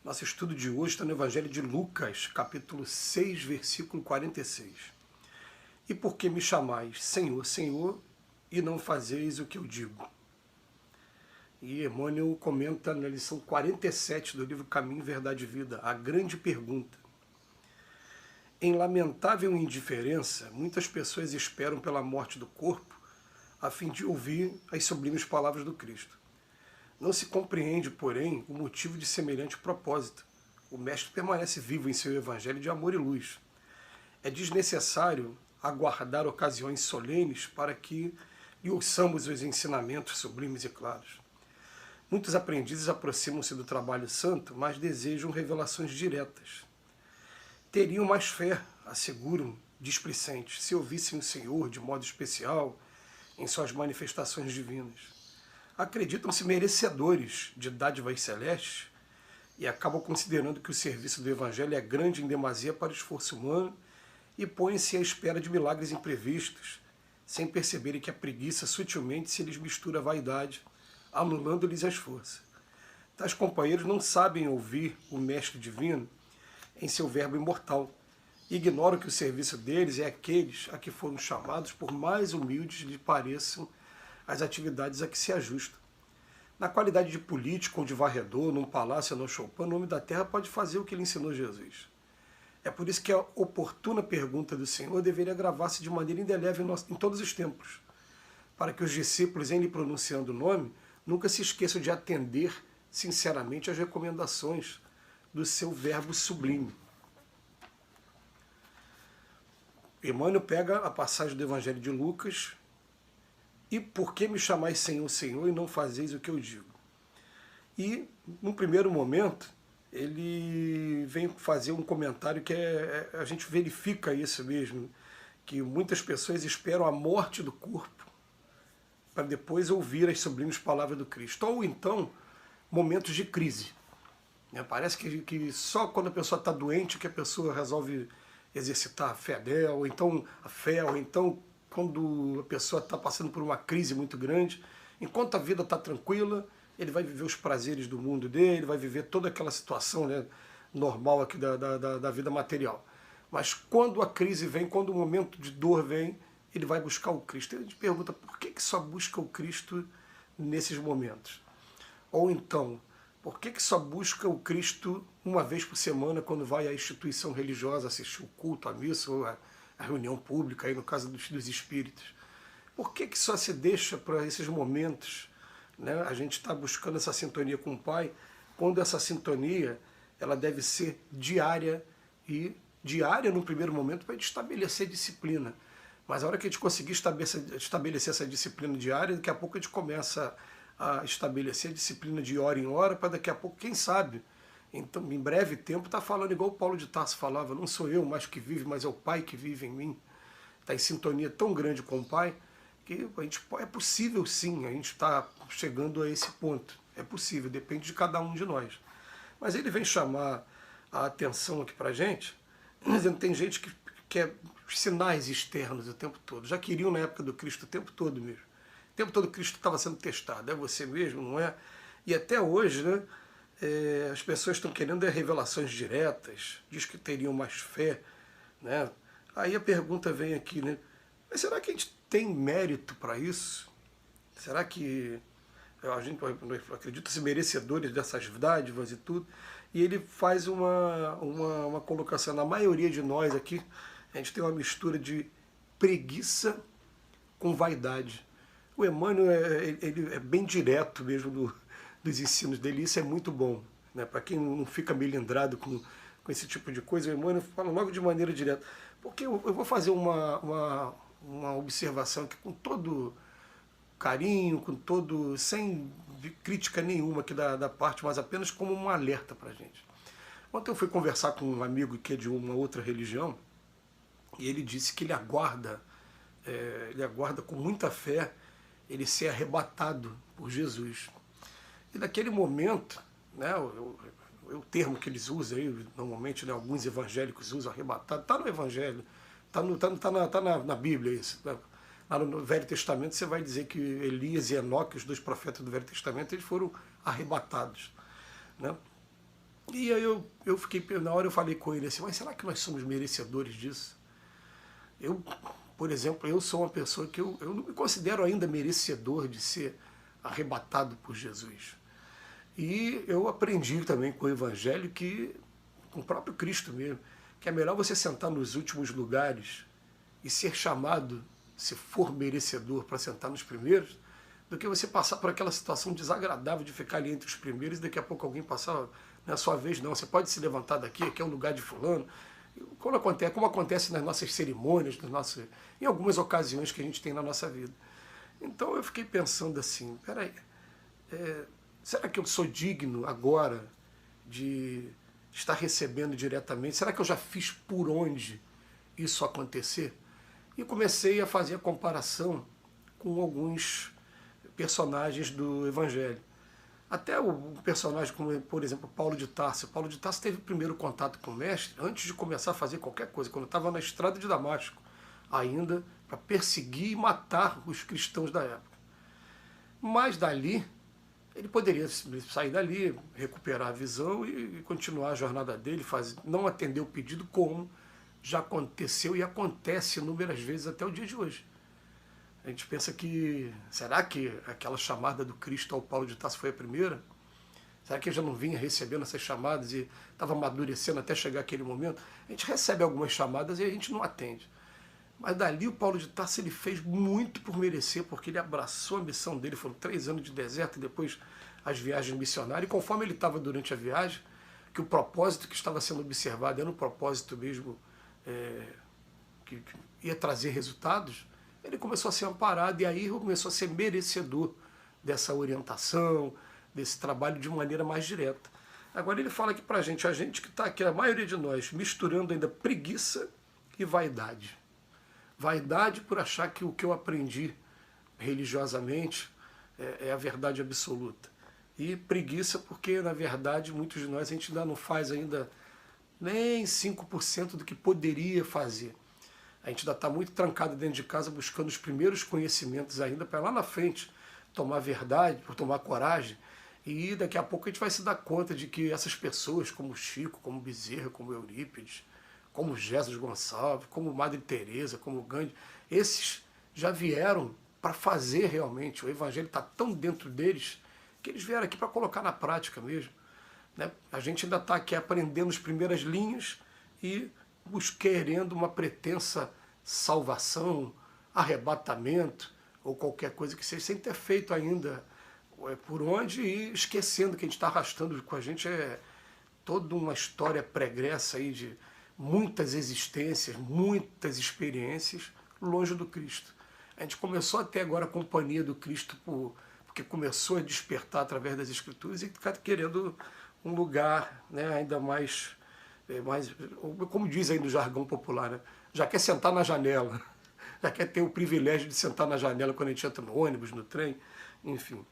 Nosso estudo de hoje está no Evangelho de Lucas, capítulo 6, versículo 46. E por que me chamais Senhor, Senhor, e não fazeis o que eu digo? E Emmanuel comenta na lição 47 do livro Caminho, Verdade e Vida, a grande pergunta. Em lamentável indiferença, muitas pessoas esperam pela morte do corpo a fim de ouvir as sublimes palavras do Cristo. Não se compreende, porém, o motivo de semelhante propósito. O Mestre permanece vivo em seu Evangelho de amor e luz. É desnecessário aguardar ocasiões solenes para que lhe ouçamos os ensinamentos sublimes e claros. Muitos aprendizes aproximam-se do trabalho santo, mas desejam revelações diretas. Teriam mais fé, asseguram displicentes, se ouvissem o Senhor de modo especial em suas manifestações divinas. Acreditam-se merecedores de dádivas celestes e acabam considerando que o serviço do Evangelho é grande em demasia para o esforço humano e põem-se à espera de milagres imprevistos, sem perceberem que a preguiça sutilmente se lhes mistura à vaidade, anulando-lhes as forças. Tais companheiros não sabem ouvir o Mestre Divino em seu verbo imortal. Ignoram que o serviço deles é aqueles a que foram chamados, por mais humildes lhe pareçam as atividades a que se ajustam. Na qualidade de político ou de varredor, num palácio ou no Chopin, o homem da terra pode fazer o que lhe ensinou Jesus. É por isso que a oportuna pergunta do Senhor deveria gravar-se de maneira indelével em todos os tempos, para que os discípulos, em lhe pronunciando o nome, nunca se esqueçam de atender sinceramente às recomendações do seu verbo sublime. Emmanuel pega a passagem do Evangelho de Lucas. E por que me chamais Senhor, Senhor, e não fazeis o que eu digo? E, num primeiro momento, ele vem fazer um comentário que a gente verifica isso mesmo, que muitas pessoas esperam a morte do corpo para depois ouvir as sublimes palavras do Cristo. Ou então, momentos de crise. Parece que só quando a pessoa está doente que a pessoa resolve exercitar a fé dela, ou então quando a pessoa está passando por uma crise muito grande, enquanto a vida está tranquila, ele vai viver os prazeres do mundo dele, vai viver toda aquela situação, né, normal aqui da vida material. Mas quando a crise vem, quando o momento de dor vem, ele vai buscar o Cristo. Ele te pergunta, por que só busca o Cristo nesses momentos? Ou então, por que só busca o Cristo uma vez por semana, quando vai à instituição religiosa assistir o culto, a missa, ou a reunião pública, aí no caso dos espíritos? Por que só se deixa para esses momentos, né? A gente está buscando essa sintonia com o Pai, quando essa sintonia ela deve ser diária, e diária no primeiro momento para estabelecer disciplina. Mas a hora que a gente conseguir estabelecer essa disciplina diária, daqui a pouco a gente começa a estabelecer a disciplina de hora em hora, para daqui a pouco, quem sabe, então, em breve tempo, está falando igual o Paulo de Tarso falava, não sou eu mais que vive, mas é o Pai que vive em mim. Está em sintonia tão grande com o Pai, que é possível sim, a gente está chegando a esse ponto. É possível, depende de cada um de nós. Mas ele vem chamar a atenção aqui para a gente, dizendo que tem gente que quer sinais externos o tempo todo. Já queriam na época do Cristo o tempo todo mesmo. O tempo todo Cristo estava sendo testado. É você mesmo, não é? E até hoje, né? As pessoas estão querendo revelações diretas, diz que teriam mais fé, né? Aí a pergunta vem aqui, né? Mas será que a gente tem mérito para isso? Será que a gente acredita-se merecedores dessas dádivas e tudo? E ele faz uma colocação, na maioria de nós aqui, a gente tem uma mistura de preguiça com vaidade. O Emmanuel ele é bem direto mesmo dos ensinos dele, isso é muito bom, né? Para quem não fica melindrado com esse tipo de coisa, o Emmanuel fala logo de maneira direta. Porque eu vou fazer uma observação aqui com todo carinho, sem crítica nenhuma aqui da parte, mas apenas como um alerta para a gente. Ontem eu fui conversar com um amigo que é de uma outra religião, e ele disse que ele aguarda com muita fé ele ser arrebatado por Jesus. E naquele momento, né, o termo que eles usam aí, normalmente, né, alguns evangélicos usam arrebatado, está no Evangelho, está na Bíblia isso. Né? Lá no Velho Testamento você vai dizer que Elias e Enoque, os dois profetas do Velho Testamento, eles foram arrebatados. Né? E E aí eu fiquei, na hora eu falei com ele assim, mas será que nós somos merecedores disso? Eu, por exemplo, eu sou uma pessoa que eu não me considero ainda merecedor de ser arrebatado por Jesus. E eu aprendi também com o Evangelho, que, com o próprio Cristo mesmo, que é melhor você sentar nos últimos lugares e ser chamado, se for merecedor, para sentar nos primeiros, do que você passar por aquela situação desagradável de ficar ali entre os primeiros e daqui a pouco alguém passar, não é a sua vez não, você pode se levantar daqui, aqui é o lugar de fulano. Como acontece nas nossas cerimônias, em algumas ocasiões que a gente tem na nossa vida. Então eu fiquei pensando assim, peraí, será que eu sou digno agora de estar recebendo diretamente? Será que eu já fiz por onde isso acontecer? E comecei a fazer a comparação com alguns personagens do Evangelho. Até o personagem como, por exemplo, Paulo de Tarso. Paulo de Tarso teve o primeiro contato com o mestre antes de começar a fazer qualquer coisa, quando estava na estrada de Damasco, ainda para perseguir e matar os cristãos da época. Mas dali, ele poderia sair dali, recuperar a visão e continuar a jornada dele, não atender o pedido, como já aconteceu e acontece inúmeras vezes até o dia de hoje. A gente pensa que, será que aquela chamada do Cristo ao Paulo de Tarso foi a primeira? Será que ele já não vinha recebendo essas chamadas e estava amadurecendo até chegar aquele momento? A gente recebe algumas chamadas e a gente não atende. Mas dali o Paulo de Tarso ele fez muito por merecer, porque ele abraçou a missão dele, foram 3 anos de deserto e depois as viagens missionárias. E conforme ele estava durante a viagem, que o propósito que estava sendo observado era um propósito mesmo que ia trazer resultados, ele começou a ser amparado e aí começou a ser merecedor dessa orientação, desse trabalho de maneira mais direta. Agora ele fala aqui pra gente, a gente que está aqui, a maioria de nós, misturando ainda preguiça e vaidade. Vaidade por achar que o que eu aprendi religiosamente é a verdade absoluta. E preguiça porque, na verdade, muitos de nós a gente ainda não faz ainda nem 5% do que poderia fazer. A gente ainda está muito trancado dentro de casa buscando os primeiros conhecimentos ainda para lá na frente tomar verdade, tomar coragem. E daqui a pouco a gente vai se dar conta de que essas pessoas como Chico, como Bezerra, como Eurípides, como Jesus Gonçalves, como Madre Teresa, como Gandhi, esses já vieram para fazer realmente. O Evangelho está tão dentro deles que eles vieram aqui para colocar na prática mesmo. Né? A gente ainda está aqui aprendendo as primeiras linhas e querendo uma pretensa salvação, arrebatamento ou qualquer coisa que seja, sem ter feito ainda por onde e esquecendo que a gente está arrastando com a gente toda uma história pregressa aí de muitas existências, muitas experiências longe do Cristo. A gente começou até agora a companhia do Cristo porque começou a despertar através das Escrituras e está querendo um lugar, né, ainda mais, como diz aí no jargão popular, né, já quer sentar na janela, já quer ter o privilégio de sentar na janela quando a gente entra no ônibus, no trem, enfim.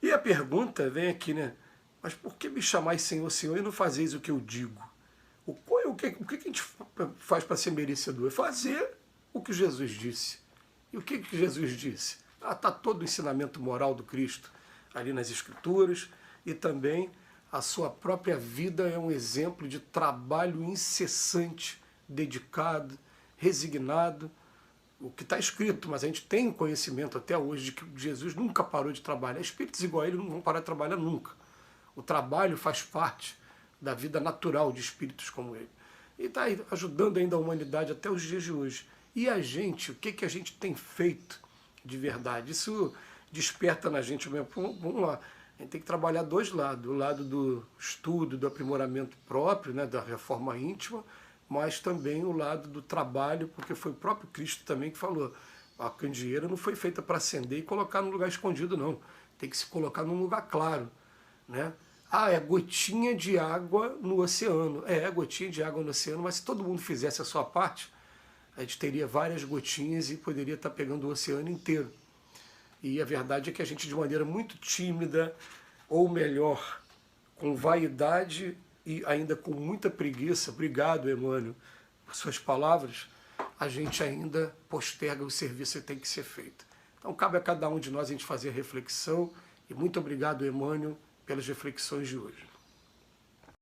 E a pergunta vem aqui, né? Mas por que me chamais Senhor, Senhor e não fazeis o que eu digo? O que a gente faz para ser merecedor? É fazer o que Jesus disse. E o que Jesus disse? Está todo o ensinamento moral do Cristo ali nas Escrituras e também a sua própria vida é um exemplo de trabalho incessante, dedicado, resignado, o que está escrito, mas a gente tem conhecimento até hoje de que Jesus nunca parou de trabalhar. Espíritos igual a ele não vão parar de trabalhar nunca. O trabalho faz parte da vida natural de espíritos como ele. E está ajudando ainda a humanidade até os dias de hoje. E a gente, o que a gente tem feito de verdade? Isso desperta na gente mesmo. Vamos lá, a gente tem que trabalhar dois lados. O lado do estudo, do aprimoramento próprio, né, da reforma íntima, mas também o lado do trabalho, porque foi o próprio Cristo também que falou, a candeeira não foi feita para acender e colocar num lugar escondido, não. Tem que se colocar num lugar claro. Né? É gotinha de água no oceano. É gotinha de água no oceano, mas se todo mundo fizesse a sua parte, a gente teria várias gotinhas e poderia estar pegando o oceano inteiro. E a verdade é que a gente, de maneira muito tímida, ou melhor, com vaidade e ainda com muita preguiça, obrigado, Emmanuel, por suas palavras, a gente ainda posterga o serviço que tem que ser feito. Então cabe a cada um de nós a gente fazer reflexão, e muito obrigado, Emmanuel, pelas reflexões de hoje.